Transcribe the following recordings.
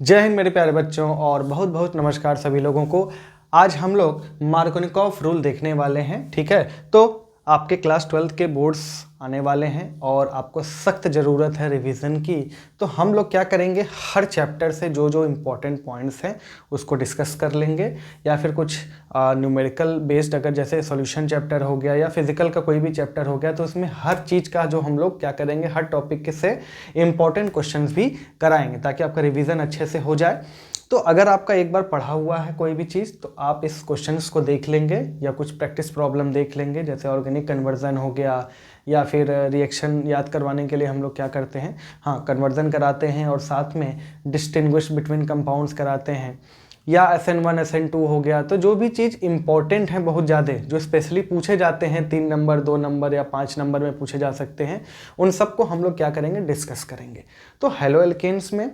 जय हिंद मेरे प्यारे बच्चों और बहुत बहुत नमस्कार सभी लोगों को। आज हम लोग मार्कोनिकॉफ रूल देखने वाले हैं। ठीक है, तो आपके क्लास 12th के बोर्ड्स आने वाले हैं और आपको सख्त ज़रूरत है रिवीजन की। तो हम लोग क्या करेंगे, हर चैप्टर से जो जो इम्पोर्टेंट पॉइंट्स हैं उसको डिस्कस कर लेंगे, या फिर कुछ न्यूमेरिकल बेस्ड, अगर जैसे सॉल्यूशन चैप्टर हो गया या फिजिकल का कोई भी चैप्टर हो गया, तो उसमें हर चीज़ का जो हम लोग क्या करेंगे, हर टॉपिक से इम्पॉर्टेंट क्वेश्चंस भी कराएंगे ताकि आपका रिवीजन अच्छे से हो जाए। तो अगर आपका एक बार पढ़ा हुआ है कोई भी चीज़ तो आप इस क्वेश्चंस को देख लेंगे या कुछ प्रैक्टिस प्रॉब्लम देख लेंगे, जैसे ऑर्गेनिक कन्वर्जन हो गया, या फिर रिएक्शन याद करवाने के लिए हम लोग क्या करते हैं, हाँ कन्वर्जन कराते हैं और साथ में डिस्टिंग्विश बिटवीन कंपाउंड्स कराते हैं, या SN1 SN2 हो गया। तो जो भी चीज़ इंपॉर्टेंट है बहुत ज़्यादा, जो स्पेशली पूछे जाते हैं 3 नंबर 2 नंबर या 5 नंबर में पूछे जा सकते हैं, उन सबको हम लोग क्या करेंगे, डिस्कस करेंगे। तो हेलो एल्केन्स में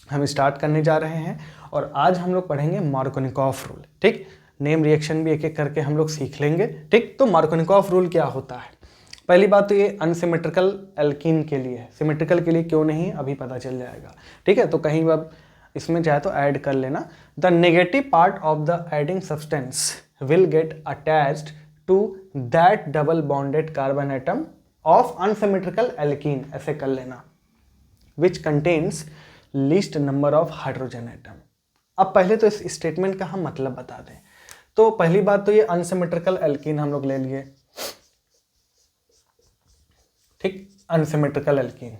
हम स्टार्ट करने जा रहे हैं और आज हम लोग पढ़ेंगे मार्कोनिकॉफ रूल। ठीक, नेम रिएक्शन भी एक एक करके हम लोग सीख लेंगे। ठीक, तो मार्कोनिकॉफ रूल क्या होता है? पहली बात तो ये अनसिमेट्रिकल एल्कीन के लिए है, सिमेट्रिकल के लिए क्यों नहीं अभी पता चल जाएगा। ठीक है, तो कहीं अब इसमें चाहे तो ऐड कर लेना। The negative part of the adding substance will get attached to that double bonded carbon atom of unsymmetrical alkene, ऐसे कर लेना, which contains least number of hydrogen atom. अब पहले तो इस स्टेटमेंट का हम मतलब बता दें। तो पहली बात तो ये अनसिमेट्रिकल एल्कीन हम लोग ले लिए। ठीक, अनसिमेट्रिकल एल्कीन,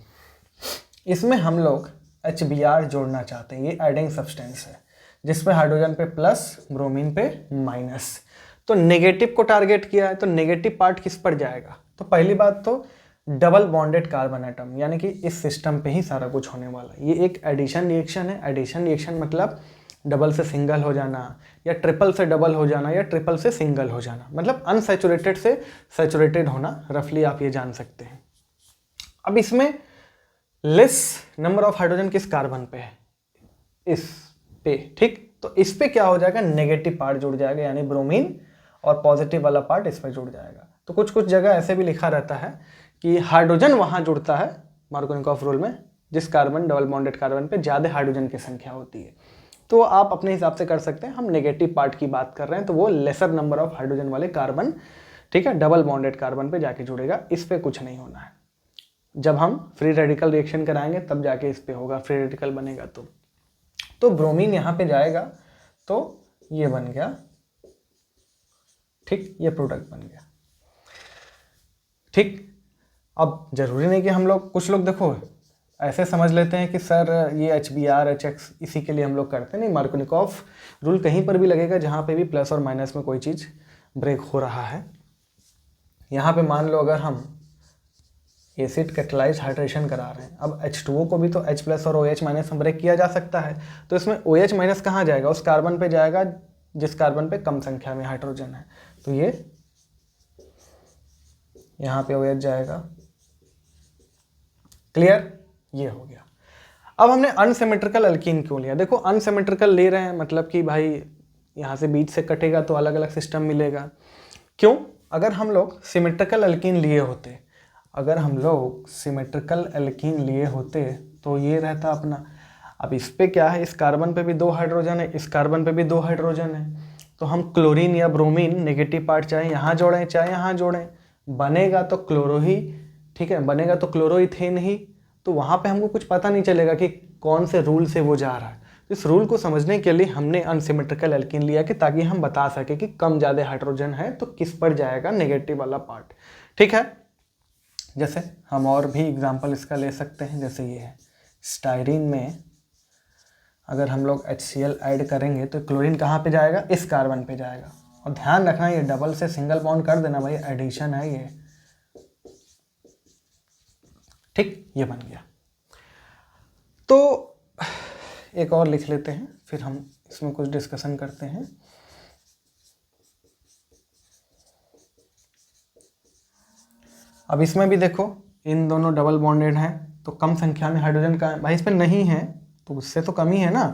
इसमें हम लोग HBr जोड़ना चाहते हैं। ये एडिंग सब्सटेंस है जिसपे हाइड्रोजन पे प्लस, ब्रोमीन पे माइनस। तो नेगेटिव को टारगेट किया है, तो नेगेटिव पार्ट किस पर जाएगा? तो पहली बात तो डबल बॉन्डेड कार्बन एटम, यानी कि इस सिस्टम पे ही सारा कुछ होने वाला है। ये एक एडिशन रिएक्शन है। एडिशन रिएक्शन मतलब डबल से सिंगल हो जाना, या ट्रिपल से डबल हो जाना, या ट्रिपल से सिंगल हो जाना, मतलब अनसैचुरेटेड से सैचुरेटेड होना, रफली आप ये जान सकते हैं। अब इसमें लेस नंबर ऑफ हाइड्रोजन किस कार्बन पे है? इस पे। ठीक, तो इस पे क्या हो जाएगा, नेगेटिव पार्ट जुड़ जाएगा, यानी ब्रोमीन, और पॉजिटिव वाला पार्ट इस पर जुड़ जाएगा। तो कुछ कुछ जगह ऐसे भी लिखा रहता है कि हाइड्रोजन वहां जुड़ता है मार्कोनिकॉफ रूल में जिस कार्बन, डबल बॉन्डेड कार्बन पे ज़्यादा हाइड्रोजन की संख्या होती है। तो आप अपने हिसाब से कर सकते हैं। हम नेगेटिव पार्ट की बात कर रहे हैं, तो वो लेसर नंबर ऑफ हाइड्रोजन वाले कार्बन, ठीक है, डबल बॉन्डेड कार्बन पे जाके जुड़ेगा। इस पे कुछ नहीं होना है। जब हम फ्री रेडिकल रिएक्शन कराएंगे तब जाके इस पे होगा, फ्री रेडिकल बनेगा तो ब्रोमीन यहाँ पे जाएगा, तो ये बन गया। ठीक, ये प्रोडक्ट बन गया। ठीक, अब जरूरी नहीं कि हम लोग, कुछ लोग देखो ऐसे समझ लेते हैं कि सर ये HBr HX इसी के लिए हम लोग करते हैं। नहीं, मार्कोनिकॉफ रूल कहीं पर भी लगेगा जहाँ पे भी प्लस और माइनस में कोई चीज़ ब्रेक हो रहा है। यहाँ पे मान लो अगर हम एसिड कैटलाइज हाइड्रेशन करा रहे हैं, अब H2O को भी तो H प्लस और OH माइनस में ब्रेक किया जा सकता है। तो इसमें OH माइनस कहाँ जाएगा? उस कार्बन पे जाएगा जिस कार्बन पे कम संख्या में हाइड्रोजन है। तो ये यहाँ पे OH जाएगा। क्लियर? ये हो गया। अब हमने अनसिमेट्रिकल एल्कीन क्यों लिया? देखो, अनसिमेट्रिकल ले रहे हैं मतलब कि भाई यहाँ से बीच से कटेगा तो अलग अलग सिस्टम मिलेगा। क्यों? अगर हम लोग सिमेट्रिकल एल्कीन लिए होते, अगर हम लोग सिमेट्रिकल एल्कीन लिए होते तो ये रहता अपना। अब इस पे क्या है, इस कार्बन पे भी 2 हाइड्रोजन है, इस कार्बन पे भी 2 हाइड्रोजन है, तो हम क्लोरीन या ब्रोमीन नेगेटिव पार्ट चाहे यहाँ जोड़ें चाहे यहाँ जोड़ें, बनेगा तो क्लोरो ही। ठीक है, बनेगा तो क्लोरोइथेन ही। तो वहाँ पे हमको कुछ पता नहीं चलेगा कि कौन से रूल से वो जा रहा है। तो इस रूल को समझने के लिए हमने अनसिमेट्रिकल एल्कीन लिया कि ताकि हम बता सके कि कम ज़्यादा हाइड्रोजन है तो किस पर जाएगा नेगेटिव वाला पार्ट। ठीक है, जैसे हम और भी एग्जांपल इसका ले सकते हैं। जैसे ये है स्टाइरीन में, अगर हम लोग HCl ऐड करेंगे तो क्लोरीन कहाँ पे जाएगा? इस कार्बन पे जाएगा। और ध्यान रखना ये डबल से सिंगल बॉन्ड कर देना भाई, एडिशन है ये। ठीक, ये बन गया। तो एक और लिख लेते हैं, फिर हम इसमें कुछ डिस्कशन करते हैं। अब इसमें भी देखो, इन दोनों डबल बॉन्डेड हैं तो कम संख्या में हाइड्रोजन का भाई इस पे नहीं है, तो उससे तो कम ही है ना,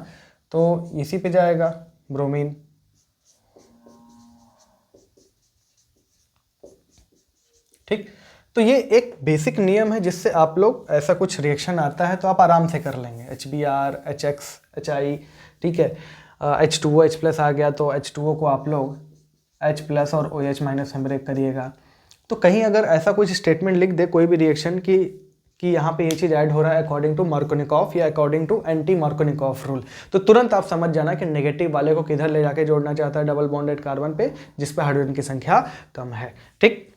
तो इसी पे जाएगा ब्रोमीन। ठीक, तो तो ये एक बेसिक नियम है जिससे आप लोग ऐसा कुछ रिएक्शन आता है तो आप आराम से कर लेंगे। HBr, HX, HI, ठीक है। H2O H+ आ गया तो H2O को आप लोग H+ और OH- में ब्रेक करिएगा। तो कहीं अगर ऐसा कुछ स्टेटमेंट लिख दे कोई भी रिएक्शन कि यहाँ पे ये चीज़ ऐड हो रहा है अकॉर्डिंग टू मार्कोनिकॉफ या according to anti Markovnikov rule, तो तुरंत आप समझ जाना कि नेगेटिव वाले को किधर ले जाके जोड़ना चाहता है, डबल बॉन्डेड कार्बन पे जिस पे हाइड्रोजन की संख्या कम है। ठीक,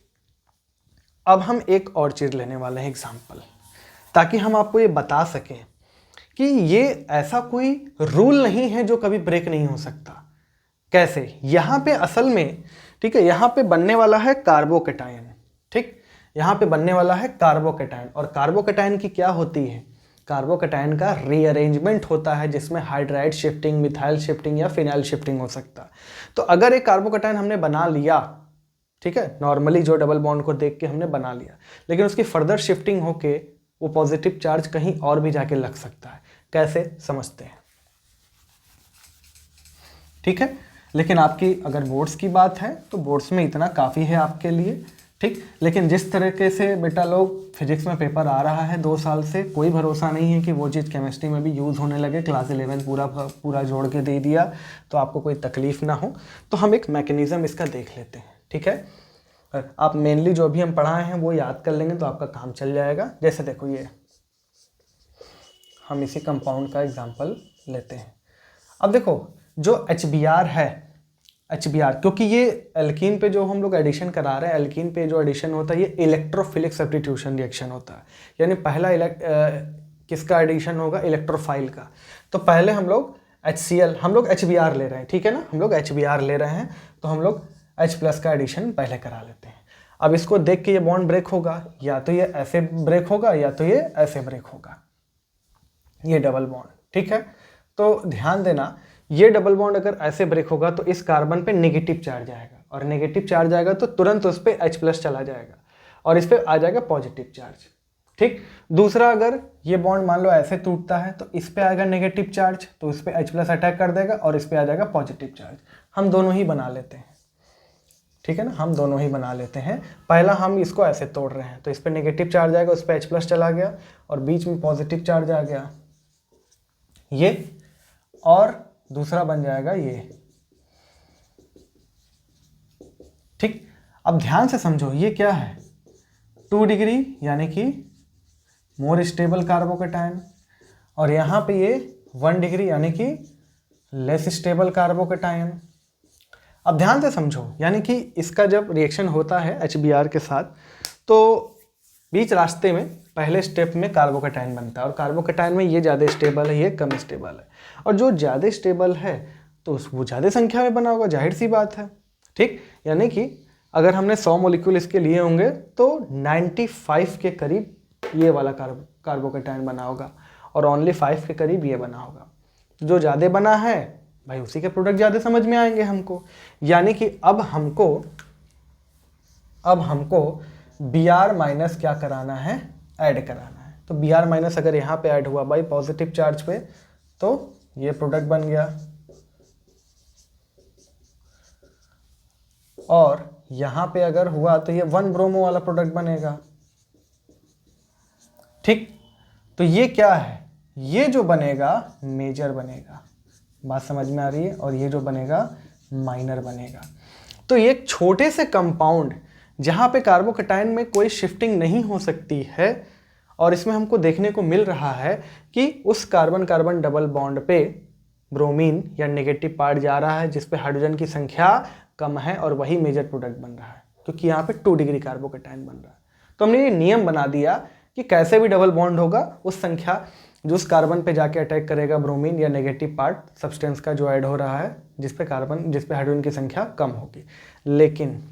अब हम एक और चीज़ लेने वाले हैं एग्जाम्पल, ताकि हम आपको ये बता सकें कि ये ऐसा कोई रूल नहीं है जो कभी ब्रेक नहीं हो सकता। कैसे? यहाँ पे असल में, ठीक है, यहाँ पे बनने वाला है कार्बोकेटायन। ठीक, यहाँ पे बनने वाला है कार्बोकेटायन, और कार्बोकेटायन की क्या होती है? कार्बोकेटायन का रीअरेंजमेंट होता है जिसमें हाइड्राइड शिफ्टिंग, मिथाइल शिफ्टिंग या फिनाइल शिफ्टिंग हो सकता है। तो अगर एक कार्बोकेटायन हमने बना लिया, ठीक है, नॉर्मली जो डबल बॉन्ड को देख के हमने बना लिया, लेकिन उसकी फर्दर शिफ्टिंग होके वो पॉजिटिव चार्ज कहीं और भी जाके लग सकता है। कैसे? समझते हैं। ठीक है, लेकिन आपकी अगर बोर्ड्स की बात है तो बोर्ड्स में इतना काफ़ी है आपके लिए। ठीक, लेकिन जिस तरीके से बेटा लोग फिजिक्स में पेपर आ रहा है 2 साल से, कोई भरोसा नहीं है कि वो चीज़ केमिस्ट्री में भी यूज़ होने लगे। क्लास 11 पूरा जोड़ के दे दिया तो आपको कोई तकलीफ ना हो। तो हम एक मैकेनिज़्म इसका देख लेते हैं। ठीक है, आप मेनली जो भी हम पढ़ाए हैं वो याद कर लेंगे तो आपका काम चल जाएगा। जैसे देखो, ये हम इसी कंपाउंड का एग्जाम्पल लेते हैं। अब देखो, जो HBr है, HBr, क्योंकि ये एल्कीन पे जो हम लोग एडिशन करा रहे हैं, एल्कीन पे जो एडिशन होता है ये इलेक्ट्रोफिलिक सब्स्टिट्यूशन रिएक्शन होता है। यानी पहला किसका एडिशन होगा? इलेक्ट्रोफाइल का। तो पहले हम लोग HCl, हम लोग HBr ले रहे हैं, ठीक है ना, हम लोग HBr ले रहे हैं, तो हम लोग H+ का एडिशन पहले करा लेते हैं। अब इसको देख के ये बॉन्ड ब्रेक होगा, या तो ये ऐसे ब्रेक होगा या तो ये ऐसे ब्रेक होगा, ये डबल बॉन्ड। ठीक है, तो ध्यान देना, ये डबल बॉन्ड अगर ऐसे ब्रेक होगा तो इस कार्बन पे नेगेटिव चार्ज आएगा, और नेगेटिव चार्ज आएगा तो तुरंत उस पर H+ चला जाएगा और इस पर आ जाएगा पॉजिटिव चार्ज। ठीक, दूसरा, अगर ये बॉन्ड मान लो ऐसे टूटता है तो इस पे आएगा नेगेटिव चार्ज, तो इस पे H+ अटैक कर देगा और इस पे आ जाएगा पॉजिटिव चार्ज। हम दोनों ही बना लेते हैं, ठीक है ना, हम दोनों ही बना लेते हैं। पहला हम इसको ऐसे तोड़ रहे हैं तो इस पे नेगेटिव चार्ज आएगा, उस पे H+ चला गया और बीच में पॉजिटिव चार्ज आ गया ये, और दूसरा बन जाएगा ये। ठीक, अब ध्यान से समझो, ये क्या है? 2 डिग्री यानी कि मोर स्टेबल कार्बोकेटायन, और यहाँ पे ये 1 डिग्री यानी कि लेस स्टेबल कार्बोकेटायन। अब ध्यान से समझो, यानी कि इसका जब रिएक्शन होता है HBr के साथ, तो बीच रास्ते में पहले स्टेप में कार्बोकेटायन बनता है, और कार्बोकेटायन में ये ज़्यादा स्टेबल है, ये कम स्टेबल है, और जो ज़्यादा स्टेबल है तो वो ज़्यादा संख्या में बना होगा, जाहिर सी बात है। ठीक, यानी कि अगर हमने 100 मॉलिक्यूल इसके लिए होंगे तो 95 के करीब ये वाला कार्बोकेटायन बना होगा, और ओनली 5 के करीब ये बना होगा। जो ज़्यादा बना है भाई उसी के प्रोडक्ट ज़्यादा समझ में आएंगे हमको। यानी कि अब हमको Br- क्या कराना है? ऐड कराना है। तो Br- अगर यहाँ पे ऐड हुआ भाई पॉजिटिव चार्ज पे, तो ये प्रोडक्ट बन गया, और यहाँ पे अगर हुआ तो ये 1 ब्रोमो वाला प्रोडक्ट बनेगा। ठीक, तो ये क्या है? ये जो बनेगा मेजर बनेगा, बात समझ में आ रही है, और ये जो बनेगा माइनर बनेगा। तो ये एक छोटे से कंपाउंड जहाँ पे कार्बोकेटायन में कोई शिफ्टिंग नहीं हो सकती है, और इसमें हमको देखने को मिल रहा है कि उस कार्बन कार्बन डबल बॉन्ड पे ब्रोमीन या नेगेटिव पार्ट जा रहा है जिस पे हाइड्रोजन की संख्या कम है, और वही मेजर प्रोडक्ट बन रहा है, क्योंकि यहाँ पे 2 डिग्री कार्बोकेटायन बन रहा है। तो हमने ये नियम बना दिया कि कैसे भी डबल बॉन्ड होगा, उस संख्या जो उस कार्बन पे जाके अटैक करेगा ब्रोमीन या नेगेटिव पार्ट सब्सटेंस का जो ऐड हो रहा है, जिस पे हाइड्रोजन की संख्या कम होगी। लेकिन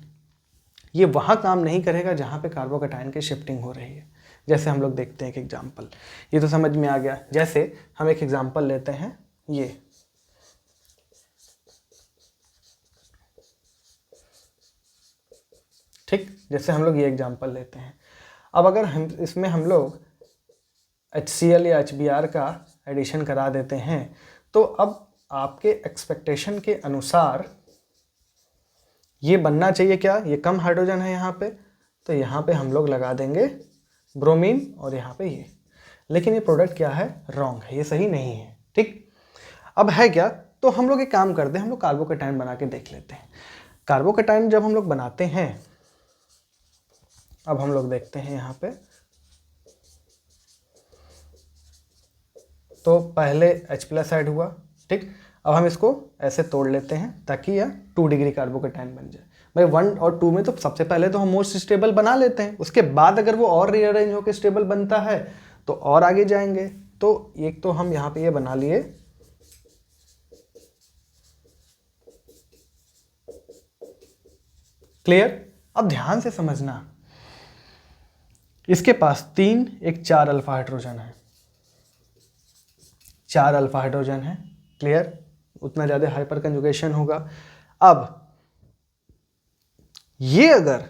ये वहाँ काम नहीं करेगा जहाँ पे कार्बोकेटायन की शिफ्टिंग हो रही है। जैसे हम लोग देखते हैं एक एग्जाम्पल, ये तो समझ में आ गया। जैसे हम एक एग्जाम्पल लेते हैं, ये ठीक, जैसे हम लोग ये एग्जाम्पल लेते हैं। अब अगर हम लोग HCl या HBr का एडिशन करा देते हैं, तो अब आपके एक्सपेक्टेशन के अनुसार ये बनना चाहिए क्या? ये कम हाइड्रोजन है यहाँ पे, तो यहाँ पे हम लोग लगा देंगे ब्रोमीन और यहाँ पे ये। लेकिन ये प्रोडक्ट क्या है, रॉन्ग है, ये सही नहीं है। ठीक, अब है क्या, तो हम लोग एक काम करते हैं, हम लोग कार्बोकेटाइन बना के देख लेते हैं। कार्बोकेटाइन जब हम लोग बनाते हैं, अब हम लोग देखते हैं यहाँ पे, तो पहले H+ ऐड हुआ। ठीक, अब हम इसको ऐसे तोड़ लेते हैं ताकि यह 2 डिग्री कार्बोकेटाइन बन जाए। भाई 1 और 2 में तो सबसे पहले तो हम मोस्ट स्टेबल बना लेते हैं, उसके बाद अगर वो और रीअरेंज होकर स्टेबल बनता है तो और आगे जाएंगे। तो एक तो हम यहाँ पे ये बना लिए, क्लियर। अब ध्यान से समझना, इसके पास 3 एक 4 अल्फा हाइड्रोजन है, 4 अल्फा हाइड्रोजन है, क्लियर। उतना ज़्यादा हाइपर कंजुगेशन होगा। अब ये अगर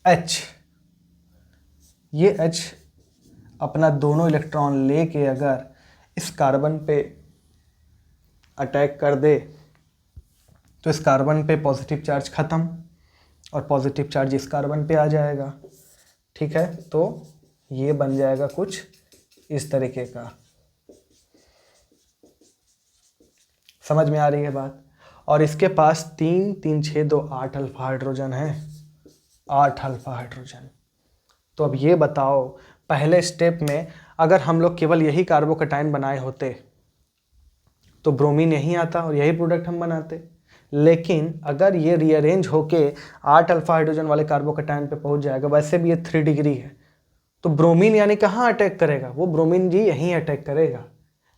H, ये H अपना दोनों इलेक्ट्रॉन लेके अगर इस कार्बन पे अटैक कर दे तो इस कार्बन पे पॉजिटिव चार्ज खत्म और पॉजिटिव चार्ज इस कार्बन पे आ जाएगा। ठीक है, तो ये बन जाएगा कुछ इस तरीके का। समझ में आ रही है बात। और इसके पास 3 3 6 2 8 अल्फा हाइड्रोजन है, 8 अल्फा हाइड्रोजन। तो अब ये बताओ, पहले स्टेप में अगर हम लोग केवल यही कार्बोकेटाइन बनाए होते तो ब्रोमीन यहीं आता और यही प्रोडक्ट हम बनाते। लेकिन अगर ये रीअरेंज होके 8 अल्फा हाइड्रोजन वाले कार्बोकेटाइन पे पहुंच जाएगा, वैसे भी ये 3 डिग्री है, तो ब्रोमीन यानी कहाँ अटैक करेगा, वो ब्रोमीन जी यहीं अटैक करेगा।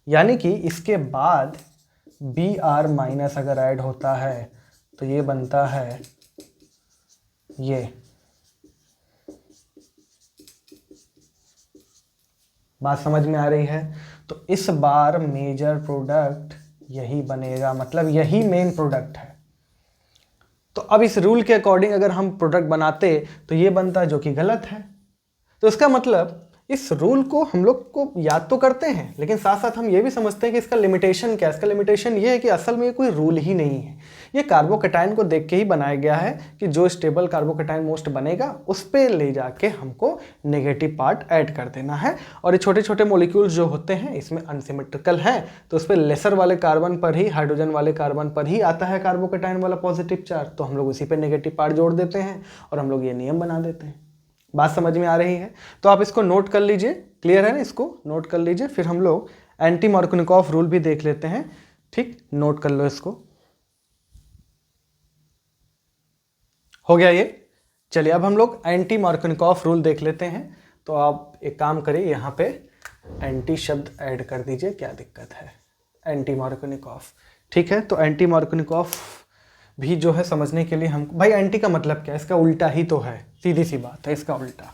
यानी कि इसके बाद Br- अगर ऐड होता है तो ये बनता है ये। बात समझ में आ रही है। तो इस बार मेजर प्रोडक्ट यही बनेगा, मतलब यही मेन प्रोडक्ट है। तो अब इस रूल के अकॉर्डिंग अगर हम प्रोडक्ट बनाते तो ये बनता है, जो कि गलत है। तो इसका मतलब इस रूल को हम लोग को याद तो करते हैं, लेकिन साथ साथ हम ये भी समझते हैं कि इसका लिमिटेशन क्या है। इसका लिमिटेशन ये है कि असल में ये कोई रूल ही नहीं है, ये कार्बोकेटाइन को देख के ही बनाया गया है कि जो स्टेबल कार्बोकेटाइन मोस्ट बनेगा उस पर ले जाके हमको नेगेटिव पार्ट ऐड कर देना है। और ये छोटे छोटे मॉलिक्यूल्स जो होते हैं इसमें अनसिमेट्रिकल हैं, तो उस पर लेसर वाले कार्बन पर ही, हाइड्रोजन वाले कार्बन पर ही आता है कार्बोकेटाइन वाला पॉजिटिव चार्ज, तो हम लोग उसी पर नेगेटिव पार्ट जोड़ देते हैं और हम लोग ये नियम बना देते हैं। बात समझ में आ रही है। तो आप इसको नोट कर लीजिए, क्लियर है ना, इसको नोट कर लीजिए। फिर हम लोग एंटी मार्कोनिकॉफ रूल भी देख लेते हैं। ठीक, नोट कर लो इसको। हो गया ये। चलिए अब हम लोग एंटी मार्कोनिकॉफ रूल देख लेते हैं। तो आप एक काम करिए, यहाँ पे एंटी शब्द ऐड कर दीजिए, क्या दिक्कत है, एंटी मार्कोनिकॉफ। ठीक है, तो एंटी मार्कोनिकॉफ भी जो है समझने के लिए हम, भाई एंटी का मतलब क्या है, इसका उल्टा ही तो है, सीधी सी बात है, इसका उल्टा।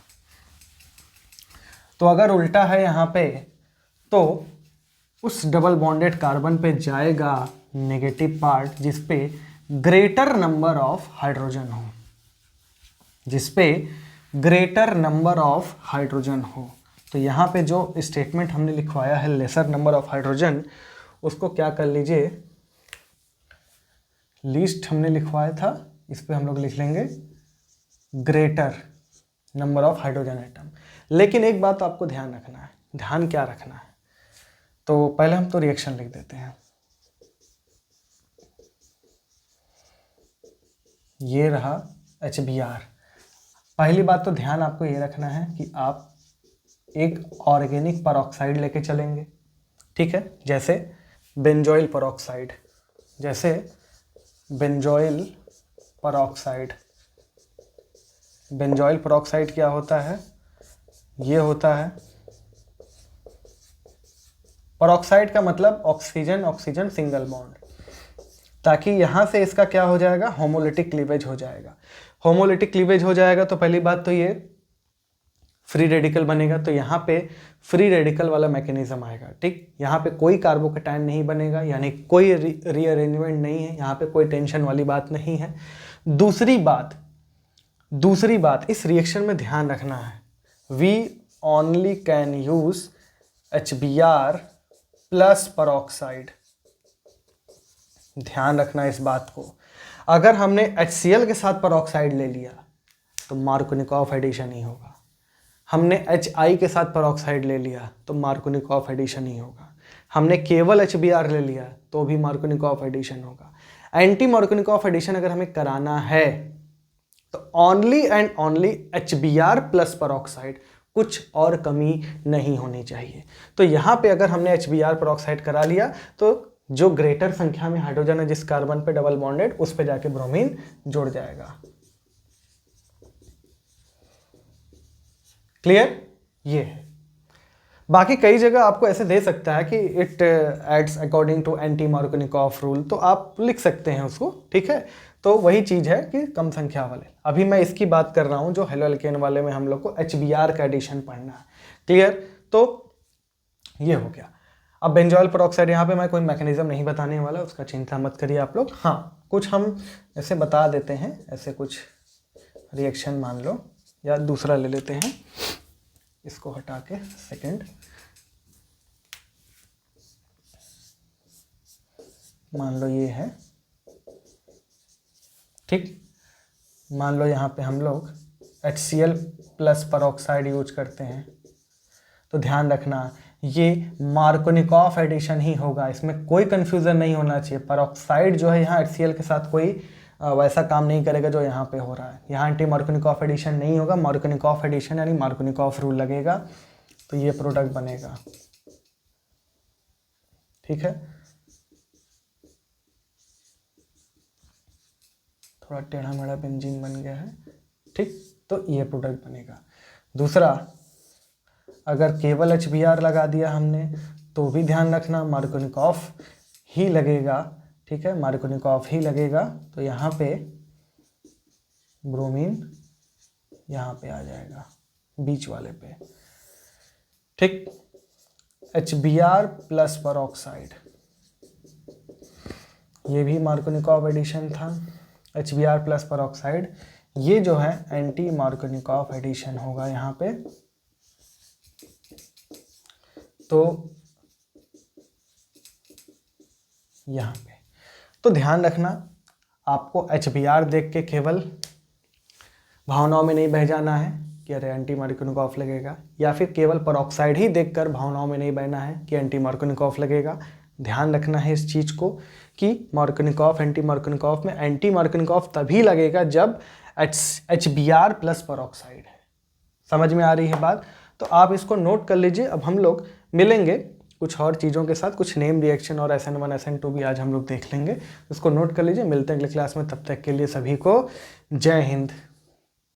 तो अगर उल्टा है यहाँ पे, तो उस डबल बॉन्डेड कार्बन पे जाएगा नेगेटिव पार्ट जिसपे ग्रेटर नंबर ऑफ हाइड्रोजन हो, जिसपे ग्रेटर नंबर ऑफ हाइड्रोजन हो। तो यहाँ पे जो स्टेटमेंट हमने लिखवाया है लेसर नंबर ऑफ हाइड्रोजन, उसको क्या कर लीजिए, लीस्ट हमने लिखवाया था, इस पे हम लोग लिख लेंगे greater number of hydrogen atom. लेकिन एक बात आपको ध्यान रखना है, ध्यान क्या रखना है, तो पहले हम तो रिएक्शन लिख देते हैं। ये रहा HBr। पहली बात तो ध्यान आपको ये रखना है कि आप एक ऑर्गेनिक परऑक्साइड लेके चलेंगे, ठीक है, जैसे बेंजोइल परऑक्साइड, जैसे बेंजोइल परऑक्साइड। बेंजोइल परऑक्साइड क्या होता है, ये होता है, परऑक्साइड का मतलब ऑक्सीजन ऑक्सीजन सिंगल बॉन्ड, ताकि यहाँ से इसका क्या हो जाएगा, होमोलिटिक क्लीवेज हो जाएगा। होमोलिटिक क्लीवेज हो जाएगा तो पहली बात तो ये फ्री रेडिकल बनेगा, तो यहाँ पे फ्री रेडिकल वाला मैकेनिज्म आएगा। ठीक, यहाँ पे कोई कार्बोकेटाइन नहीं बनेगा, यानी कोई रीअरेंजमेंट नहीं है, यहाँ पे कोई टेंशन वाली बात नहीं है। दूसरी बात इस रिएक्शन में ध्यान रखना है, we only can use HBr plus peroxide. ध्यान रखना इस बात को। अगर हमने HCl के साथ परऑक्साइड ले लिया, तो मार्कोनिकॉफ एडिशन ही होगा। हमने HI के साथ पेरोक्साइड ले लिया तो मार्कोनिकॉफ एडिशन ही होगा। हमने केवल HBr ले लिया तो भी मार्कोनिकॉफ एडिशन होगा। एंटी मार्कोनिकॉफ एडिशन अगर हमें कराना है तो only and only HBr plus peroxide, कुछ और कमी नहीं होनी चाहिए। तो यहाँ पे अगर हमने HBr पेरोक्साइड करा लिया तो जो ग्रेटर संख्या में हाइड्रोजन है जिस कार्बन पे डबल बॉन्डेड, उस पे जाके ब्रोमीन जुड़ जाएगा। क्लियर? ये है। बाकी कई जगह आपको ऐसे दे सकता है कि it adds according to anti Markovnikov rule, तो आप लिख सकते हैं उसको, ठीक है। तो वही चीज़ है कि कम संख्या वाले। अभी मैं इसकी बात कर रहा हूँ जो हेलो एल्केन वाले में हम लोग को HBr का एडिशन पढ़ना है। क्लियर? तो ये हो गया। अब बेंजोइल पेरोक्साइड, यहाँ पे मैं कोई मैकेनिज्म नहीं बताने वाला, उसका चिंता मत करिए आप लोग। हाँ, कुछ हम ऐसे बता देते हैं, ऐसे कुछ रिएक्शन मान लो, या दूसरा ले लेते हैं, इसको हटा के सेकेंड, मान लो ये है, ठीक। मान लो यहाँ पे हम लोग HCl प्लस पेरोक्साइड यूज करते हैं, तो ध्यान रखना ये मार्कोनिकॉफ एडिशन ही होगा, इसमें कोई कंफ्यूजन नहीं होना चाहिए। पेरोक्साइड जो है यहाँ HCl के साथ कोई वैसा काम नहीं करेगा जो यहाँ पे हो रहा है। यहाँ एंटी मार्कोनिकॉफ एडिशन नहीं होगा, मार्कोनिकॉफ एडिशन यानी मार्कोनिकॉफ रूल लगेगा, तो ये प्रोडक्ट बनेगा, ठीक है। थोड़ा टेढ़ा मेढ़ा बेंजीन बन गया है, ठीक। तो ये प्रोडक्ट बनेगा। दूसरा, अगर केवल HBr लगा दिया हमने तो भी ध्यान रखना मार्कोनिकॉफ ही लगेगा, ठीक है, मार्कोनिकॉफ ही लगेगा। तो यहाँ पे ब्रोमीन यहाँ पे आ जाएगा बीच वाले पे, ठीक। HBr प्लस पेरोक्साइड, ये भी मार्कोनिकॉफ एडिशन था। HBr प्लस पेरोक्साइड, ये जो है एंटी मार्कोनिकॉफ एडिशन होगा यहाँ पे। तो यहाँ पे तो ध्यान रखना, आपको HBr देख के केवल भावनाओं में नहीं बह जाना है कि अरे एंटी मार्कोनिकॉफ लगेगा, या फिर केवल पेरोक्साइड ही देखकर भावनाओं में नहीं बहना है कि एंटी मार्कोनिकॉफ लगेगा। ध्यान रखना है इस चीज़ को कि मार्कोनिकॉफ, एंटी मार्कोनिकॉफ में एंटी मार्कोनिकॉफ तभी लगेगा जब HBr प्लस पेरोक्साइड है। समझ में आ रही है बात? तो आप इसको नोट कर लीजिए। अब हम लोग मिलेंगे कुछ और चीज़ों के साथ, कुछ नेम रिएक्शन और SN1 SN2 भी आज हम लोग देख लेंगे। इसको नोट कर लीजिए। मिलते हैं अगले क्लास में, तब तक के लिए सभी को जय हिंद।